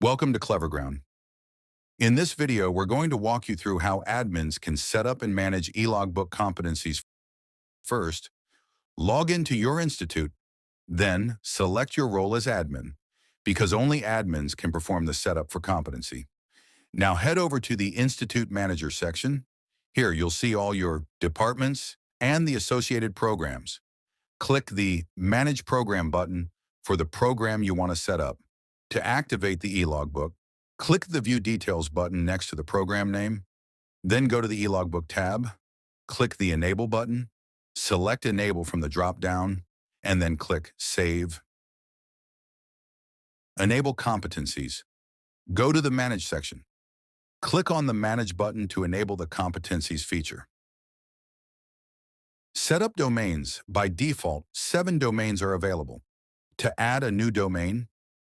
Welcome to CleverGround. In this video, we're going to walk you through how admins can set up and manage e-logbook competencies. First, log into your institute, then select your role as admin, because only admins can perform the setup for competency. Now head over to the Institute Manager section. Here you'll see all your departments and the associated programs. Click the Manage Program button for the program you want to set up. To activate the e-logbook, click the View Details button next to the program name, then go to the e-logbook tab, click the Enable button, select Enable from the drop-down, and then click Save. Enable Competencies. Go to the Manage section. Click on the Manage button to enable the Competencies feature. Set up domains. By default, 7 domains are available. To add a new domain,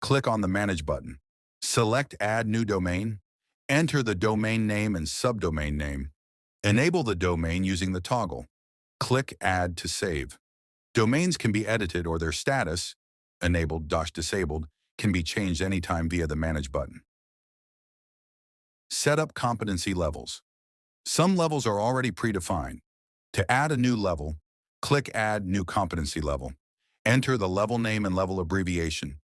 click on the Manage button. Select Add New Domain. Enter the domain name and subdomain name. Enable the domain using the toggle. Click Add to save. Domains can be edited or their status, enabled/disabled, can be changed anytime via the Manage button. Set up competency levels. Some levels are already predefined. To add a new level, click Add New Competency Level. Enter the level name and level abbreviation.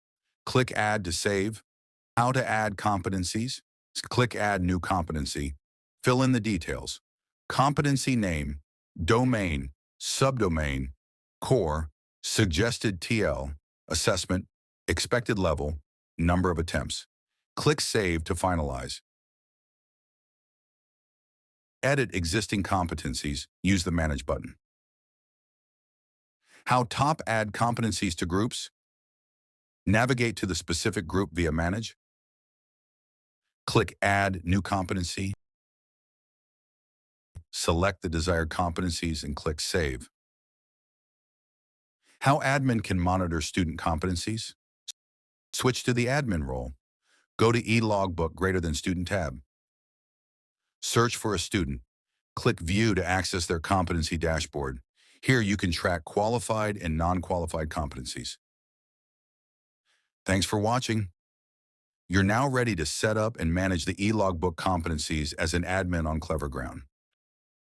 Click Add to save. How to add competencies? Click Add New Competency. Fill in the details. Competency name, domain, subdomain, core, suggested TL, assessment, expected level, number of attempts. Click Save to finalize. Edit existing competencies. Use the Manage button. How top add competencies to groups? Navigate to the specific group via Manage. Click Add New Competency. Select the desired competencies and click Save. How admin can monitor student competencies? Switch to the admin role. Go to e-logbook greater than student tab. Search for a student. Click View to access their competency dashboard. Here you can track qualified and non-qualified competencies. Thanks for watching. You're now ready to set up and manage the e-logbook competencies as an admin on CleverGround.